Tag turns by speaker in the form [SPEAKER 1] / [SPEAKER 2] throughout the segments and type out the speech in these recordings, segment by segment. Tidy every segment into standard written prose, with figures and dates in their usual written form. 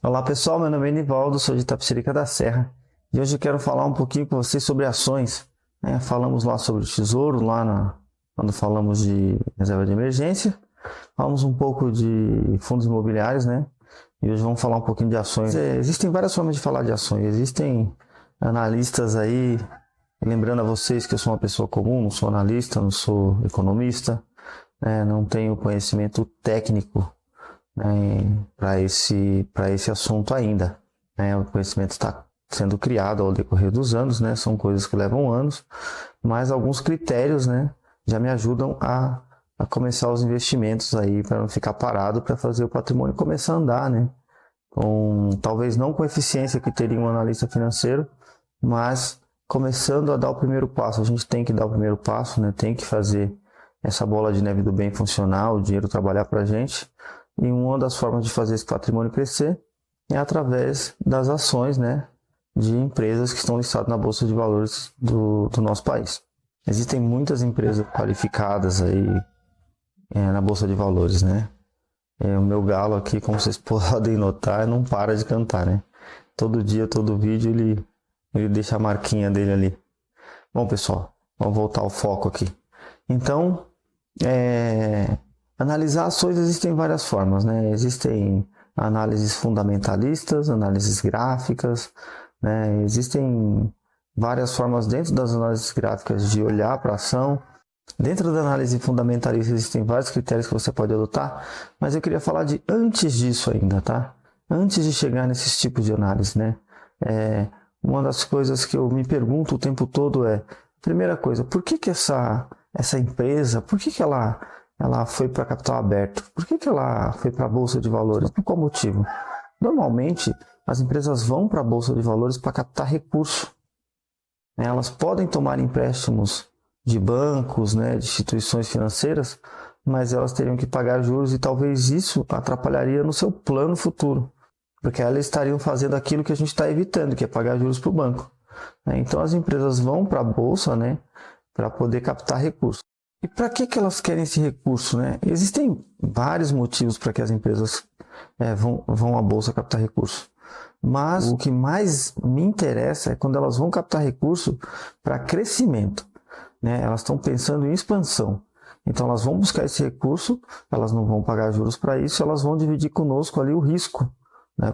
[SPEAKER 1] Olá pessoal, meu nome é Nivaldo, sou de Itapecerica da Serra e hoje eu quero falar um pouquinho com vocês sobre ações. Falamos lá sobre o Tesouro, quando falamos de reserva de emergência, falamos um pouco de fundos imobiliários, né? E hoje vamos falar um pouquinho de ações. Existem várias formas de falar de ações, existem analistas aí, lembrando a vocês que eu sou uma pessoa comum, não sou analista, não sou economista, não tenho conhecimento técnico para esse assunto ainda. O conhecimento está sendo criado ao decorrer dos anos, são coisas que levam anos, mas alguns critérios já me ajudam a começar os investimentos aí para não ficar parado, para fazer o patrimônio começar a andar, talvez não com a eficiência que teria um analista financeiro, mas começando a dar o primeiro passo. A gente tem que dar o primeiro passo, tem que fazer essa bola de neve do bem funcionar, o dinheiro trabalhar para a gente. E uma das formas de fazer esse patrimônio crescer é através das ações de empresas que estão listadas na Bolsa de Valores do nosso país. Existem muitas empresas qualificadas aí na Bolsa de Valores, o meu galo aqui, como vocês podem notar, não para de cantar, Todo dia, todo vídeo, ele deixa a marquinha dele ali. Bom, pessoal, vamos voltar ao foco aqui. Então, analisar ações existem várias formas, Existem análises fundamentalistas, análises gráficas, Existem várias formas dentro das análises gráficas de olhar para a ação. Dentro da análise fundamentalista existem vários critérios que você pode adotar, mas eu queria falar de antes disso ainda, tá? Antes de chegar nesses tipos de análise, uma das coisas que eu me pergunto o tempo todo primeira coisa, por que essa empresa, por que ela foi para capital aberto? Por que ela foi para a Bolsa de Valores? Por qual motivo? Normalmente, as empresas vão para a Bolsa de Valores para captar recurso. Elas podem tomar empréstimos de bancos, de instituições financeiras, mas elas teriam que pagar juros e talvez isso atrapalharia no seu plano futuro, porque elas estariam fazendo aquilo que a gente está evitando, que é pagar juros para o banco. Então, as empresas vão para a Bolsa para poder captar recursos. E para que elas querem esse recurso? Existem vários motivos para que as empresas vão à Bolsa captar recurso. Mas o que mais me interessa é quando elas vão captar recurso para crescimento. Elas estão pensando em expansão. Então elas vão buscar esse recurso, elas não vão pagar juros para isso, elas vão dividir conosco ali o risco.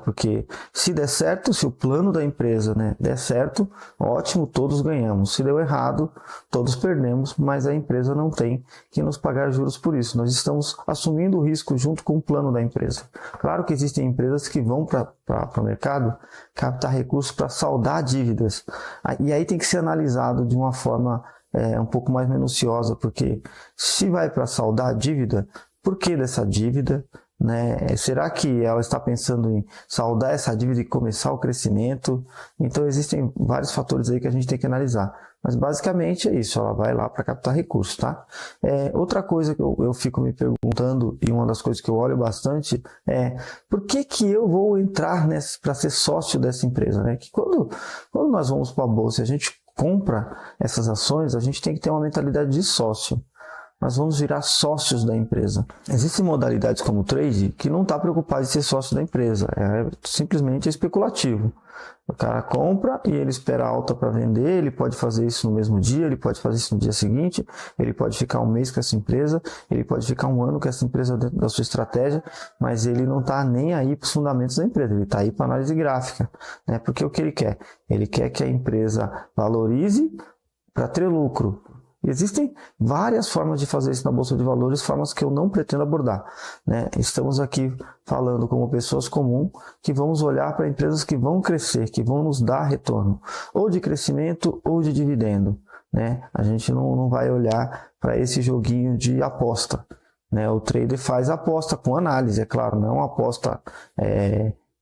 [SPEAKER 1] Porque se der certo, se o plano da empresa der certo, ótimo, todos ganhamos. Se deu errado, todos perdemos, mas a empresa não tem que nos pagar juros por isso. Nós estamos assumindo o risco junto com o plano da empresa. Claro que existem empresas que vão para o mercado captar recursos para saldar dívidas. E aí tem que ser analisado de uma forma um pouco mais minuciosa, porque se vai para saldar a dívida, por que dessa dívida? Será que ela está pensando em saldar essa dívida e começar o crescimento? Então existem vários fatores aí que a gente tem que analisar. Mas basicamente é isso, ela vai lá para captar recursos, tá? Outra coisa que eu fico me perguntando, e uma das coisas que eu olho bastante, por que eu vou entrar para ser sócio dessa empresa? Que quando nós vamos para a bolsa e a gente compra essas ações, a gente tem que ter uma mentalidade de sócio. Nós vamos virar sócios da empresa. Existem modalidades como o trade que não está preocupado em ser sócio da empresa, simplesmente especulativo. O cara compra e ele espera alta para vender, ele pode fazer isso no mesmo dia, ele pode fazer isso no dia seguinte, ele pode ficar um mês com essa empresa, ele pode ficar um ano com essa empresa dentro da sua estratégia, mas ele não está nem aí para os fundamentos da empresa, ele está aí para análise gráfica. Porque o que ele quer? Ele quer que a empresa valorize para ter lucro. Existem várias formas de fazer isso na Bolsa de Valores, formas que eu não pretendo abordar. Estamos aqui falando como pessoas comuns que vamos olhar para empresas que vão crescer, que vão nos dar retorno, ou de crescimento ou de dividendo. A gente não vai olhar para esse joguinho de aposta. O trader faz aposta com análise, é claro, não é uma aposta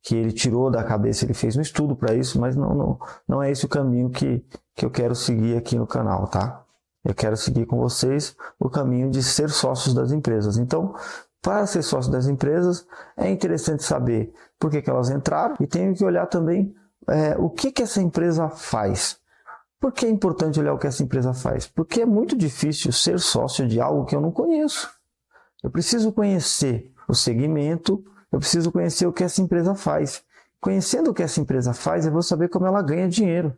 [SPEAKER 1] que ele tirou da cabeça, ele fez um estudo para isso, mas não é esse o caminho que eu quero seguir aqui no canal, tá? Eu quero seguir com vocês o caminho de ser sócios das empresas. Então, para ser sócio das empresas, é interessante saber por que elas entraram e tenho que olhar também o que essa empresa faz. Por que é importante olhar o que essa empresa faz? Porque é muito difícil ser sócio de algo que eu não conheço. Eu preciso conhecer o segmento, eu preciso conhecer o que essa empresa faz. conhecendo o que essa empresa faz, eu vou saber como ela ganha dinheiro.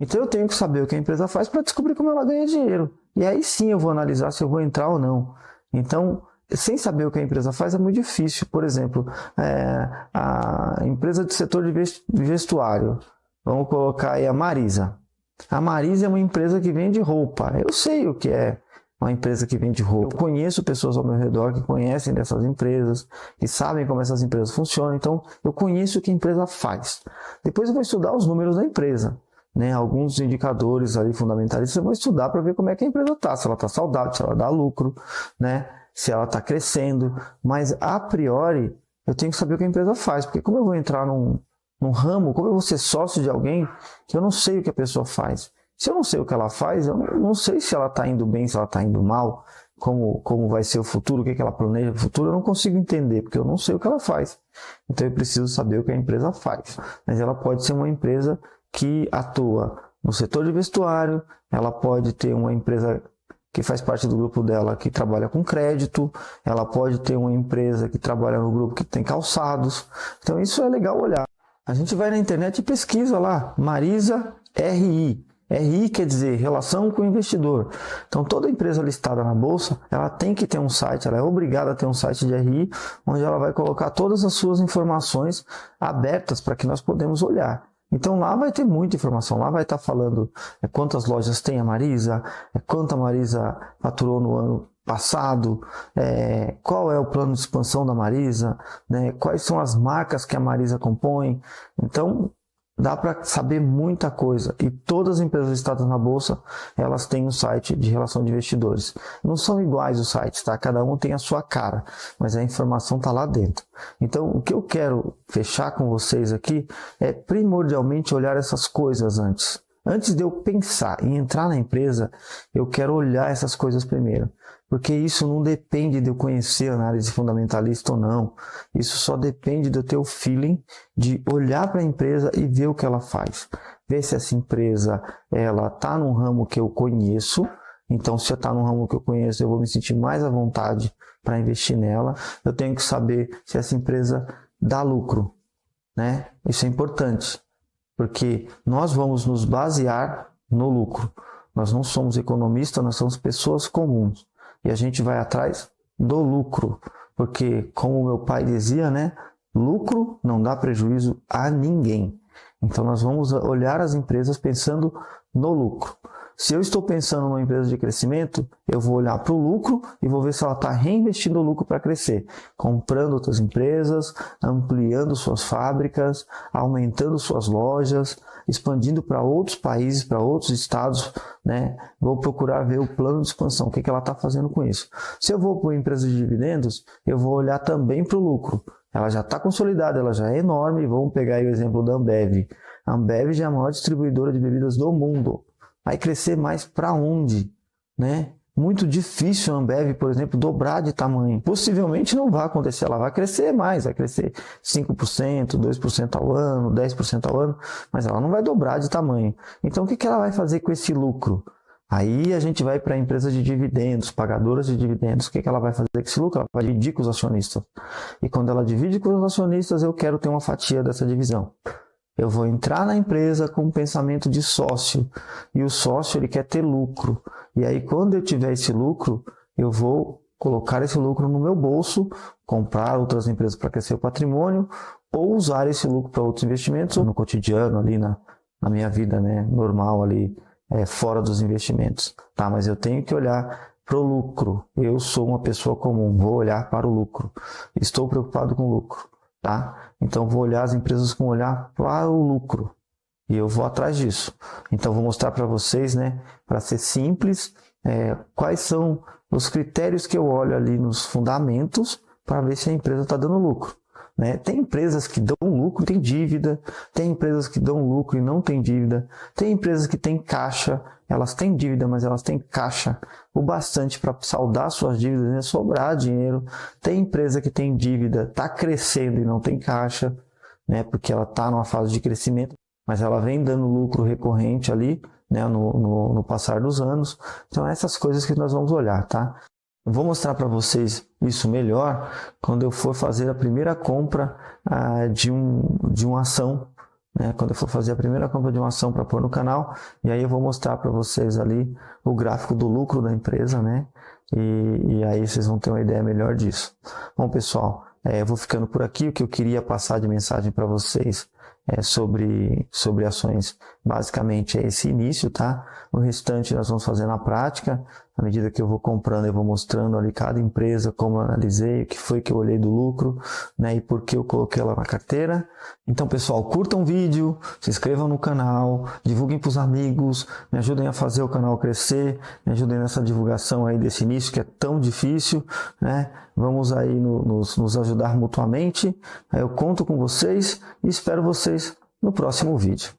[SPEAKER 1] Então eu tenho que saber o que a empresa faz para descobrir como ela ganha dinheiro. E aí sim eu vou analisar se eu vou entrar ou não. Então, sem saber o que a empresa faz é muito difícil. Por exemplo, a empresa do setor de vestuário, vamos colocar aí a Marisa. A Marisa é uma empresa que vende roupa. Eu sei o que é uma empresa que vende roupa. Eu conheço pessoas ao meu redor que conhecem dessas empresas, que sabem como essas empresas funcionam. Então, eu conheço o que a empresa faz. Depois eu vou estudar os números da empresa. Né? Alguns indicadores ali fundamentalistas eu vou estudar para ver como é que a empresa está. Se ela está saudável, se ela dá lucro, né? Se ela está crescendo. Mas, a priori, eu tenho que saber o que a empresa faz. Porque como eu vou entrar num ramo, como eu vou ser sócio de alguém que eu não sei o que a pessoa faz. Se eu não sei o que ela faz, eu não sei se ela está indo bem, se ela está indo mal, como vai ser o futuro, o que ela planeja para o futuro, eu não consigo entender, porque eu não sei o que ela faz. Então eu preciso saber o que a empresa faz. Mas ela pode ser uma empresa que atua no setor de vestuário, ela pode ter uma empresa que faz parte do grupo dela que trabalha com crédito, ela pode ter uma empresa que trabalha no grupo que tem calçados. Então isso é legal olhar. A gente vai na internet e pesquisa lá, Marisa RI. RI quer dizer relação com o investidor. Então toda empresa listada na bolsa, ela tem que ter um site, ela é obrigada a ter um site de RI, onde ela vai colocar todas as suas informações abertas para que nós podemos olhar. Então lá vai ter muita informação, lá vai estar falando quantas lojas tem a Marisa, quanto a Marisa faturou no ano passado, qual é o plano de expansão da Marisa, né, quais são as marcas que a Marisa compõe. Então dá para saber muita coisa, e todas as empresas listadas na bolsa, elas têm um site de relação de investidores. Não são iguais os sites, tá? Cada um tem a sua cara, mas a informação está lá dentro. Então, o que eu quero fechar com vocês aqui é primordialmente olhar essas coisas antes. Antes de eu pensar em entrar na empresa, eu quero olhar essas coisas primeiro. Porque isso não depende de eu conhecer a análise fundamentalista ou não. Isso só depende de eu ter o feeling de olhar para a empresa e ver o que ela faz. Ver se essa empresa está num ramo que eu conheço. Então, se está num ramo que eu conheço, eu vou me sentir mais à vontade para investir nela. Eu tenho que saber se essa empresa dá lucro, né? Isso é importante, porque nós vamos nos basear no lucro. Nós não somos economistas, nós somos pessoas comuns. E a gente vai atrás do lucro, porque como meu pai dizia, né, lucro não dá prejuízo a ninguém. Então nós vamos olhar as empresas pensando no lucro. Se eu estou pensando numa empresa de crescimento, eu vou olhar para o lucro e vou ver se ela está reinvestindo o lucro para crescer, comprando outras empresas, ampliando suas fábricas, aumentando suas lojas, expandindo para outros países, para outros estados, né? Vou procurar ver o plano de expansão, o que ela está fazendo com isso. Se eu vou para uma empresa de dividendos, eu vou olhar também para o lucro. Ela já está consolidada, ela já é enorme. Vamos pegar aí o exemplo da Ambev. A Ambev já é a maior distribuidora de bebidas do mundo. Vai crescer mais para onde, né? Muito difícil a Ambev, por exemplo, dobrar de tamanho. Possivelmente não vai acontecer, ela vai crescer mais, vai crescer 5%, 2% ao ano, 10% ao ano, mas ela não vai dobrar de tamanho. Então o que ela vai fazer com esse lucro? Aí a gente vai para a empresa de dividendos, pagadoras de dividendos. O que ela vai fazer com esse lucro? Ela vai dividir com os acionistas. E quando ela divide com os acionistas, eu quero ter uma fatia dessa divisão. Eu vou entrar na empresa com um pensamento de sócio, e o sócio ele quer ter lucro. E aí quando eu tiver esse lucro, eu vou colocar esse lucro no meu bolso, comprar outras empresas para crescer o patrimônio, ou usar esse lucro para outros investimentos, ou no cotidiano ali na minha vida, né, normal ali, fora dos investimentos. Tá? Mas eu tenho que olhar para o lucro. Eu sou uma pessoa comum, vou olhar para o lucro. Estou preocupado com o lucro. Tá? Então vou olhar as empresas com olhar para o lucro e eu vou atrás disso. Então vou mostrar para vocês, né, para ser simples, quais são os critérios que eu olho ali nos fundamentos para ver se a empresa está dando lucro. Né? Tem empresas que dão lucro e tem dívida, tem empresas que dão lucro e não tem dívida, tem empresas que têm caixa, elas têm dívida, mas elas têm caixa o bastante para saldar suas dívidas, né? Sobrar dinheiro. Tem empresa que tem dívida, está crescendo e não tem caixa, né? Porque ela está numa fase de crescimento, mas ela vem dando lucro recorrente ali, né? no passar dos anos. Então essas coisas que nós vamos olhar, tá? Eu vou mostrar para vocês isso melhor quando eu for fazer a primeira compra de uma ação, né? Quando eu for fazer a primeira compra de uma ação para pôr no canal, e aí eu vou mostrar para vocês ali o gráfico do lucro da empresa, né? E aí vocês vão ter uma ideia melhor disso. Bom, pessoal, eu vou ficando por aqui. O que eu queria passar de mensagem para vocês sobre ações, basicamente é esse início, tá? O restante nós vamos fazer na prática. À medida que eu vou comprando, eu vou mostrando ali cada empresa, como eu analisei, o que foi que eu olhei do lucro, né? E por que eu coloquei ela na carteira. Então, pessoal, curtam o vídeo, se inscrevam no canal, divulguem para os amigos, me ajudem a fazer o canal crescer, me ajudem nessa divulgação aí desse início que é tão difícil, né? Vamos aí nos ajudar mutuamente. Eu conto com vocês e espero vocês no próximo vídeo.